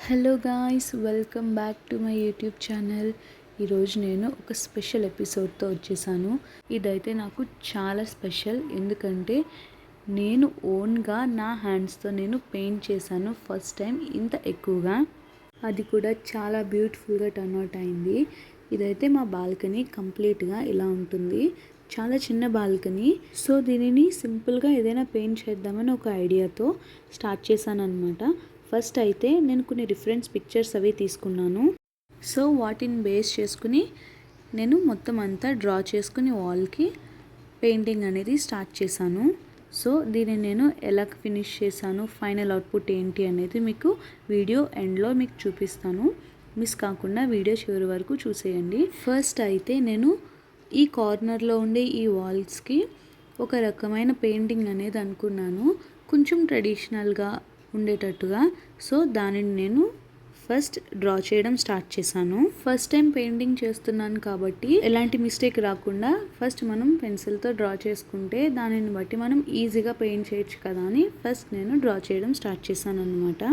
Hello guys, welcome back to my YouTube channel. ఈరోజు నేను ఒక స్పెషల్ ఎపిసోడ్తో వచ్చేసాను. ఇదైతే నాకు చాలా స్పెషల్, ఎందుకంటే నేను ఓన్గా నా హ్యాండ్స్తో పెయింట్ చేశాను ఫస్ట్ టైం ఇంత ఎక్కువగా. అది కూడా చాలా బ్యూటిఫుల్గా టర్న్ అవుట్ అయింది. ఇదైతే మా బాల్కనీ కంప్లీట్గా ఇలా ఉంటుంది. చాలా చిన్న బాల్కనీ. సో దీనిని సింపుల్గా ఏదైనా పెయింట్ చేద్దామని ఒక ఐడియాతో స్టార్ట్ చేశాను అనమాట. ఫస్ట్ అయితే నేను కొన్ని రిఫరెన్స్ పిక్చర్స్ అవి తీసుకున్నాను. సో వాటిని బేస్ చేసుకుని నేను మొత్తం అంతా డ్రా చేసుకుని వాల్కి పెయింటింగ్ అనేది స్టార్ట్ చేశాను. సో దీన్ని నేను ఎలా ఫినిష్ చేశాను, ఫైనల్ అవుట్పుట్ ఏంటి అనేది మీకు వీడియో ఎండ్లో మీకు చూపిస్తాను. మిస్ కాకుండా వీడియో చివరి వరకు చూసేయండి. ఫస్ట్ అయితే నేను ఈ కార్నర్లో ఉండే ఈ వాల్స్కి ఒక రకమైన పెయింటింగ్ అనేది అనుకున్నాను, కొంచెం ట్రెడిషనల్గా ఉండేటట్టుగా. సో దానిని నేను ఫస్ట్ డ్రా చేయడం స్టార్ట్ చేశాను. ఫస్ట్ టైం పెయింటింగ్ చేస్తున్నాను కాబట్టి ఎలాంటి మిస్టేక్ రాకుండా ఫస్ట్ మనం పెన్సిల్తో డ్రా చేసుకుంటే దానిని బట్టి మనం ఈజీగా పెయింట్ చేయొచ్చు కదా అని ఫస్ట్ నేను డ్రా చేయడం స్టార్ట్ చేశాను అన్నమాట.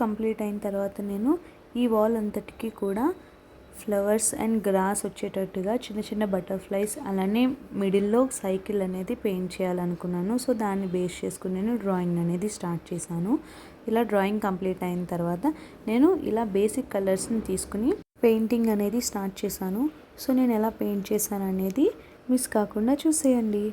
కంప్లీట్ అయిన తర్వాత నేను ఈ వాల్ అంతటికి కూడా ఫ్లవర్స్ అండ్ గ్రాస్ వచ్చేటట్టుగా చిన్న చిన్న బటర్ఫ్లైస్, అలానే మిడిల్లో సైకిల్ అనేది పెయింట్ చేయాలనుకున్నాను. సో దాన్ని బేస్ చేసుకుని నేను డ్రాయింగ్ అనేది స్టార్ట్ చేశాను. ఇలా డ్రాయింగ్ కంప్లీట్ అయిన తర్వాత నేను ఇలా బేసిక్ కలర్స్ని తీసుకుని పెయింటింగ్ అనేది స్టార్ట్ చేశాను. సో నేను ఎలా పెయింట్ చేశాను అనేది మిస్ కాకుండా చూసేయండి.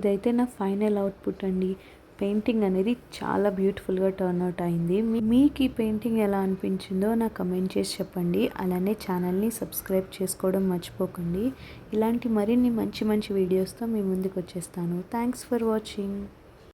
ఇదైతే నా ఫైనల్ అవుట్పుట్ అండి. పెయింటింగ్ అనేది చాలా బ్యూటిఫుల్గా టర్న్ అవుట్ అయింది. మీకు ఈ పెయింటింగ్ ఎలా అనిపించిందో నాకు కమెంట్ చేసి చెప్పండి. అలానే ఛానల్ని సబ్స్క్రైబ్ చేసుకోవడం మర్చిపోకండి. ఇలాంటి మరిన్ని మంచి మంచి వీడియోస్తో మీ ముందుకు వచ్చేస్తాను. Thanks for watching.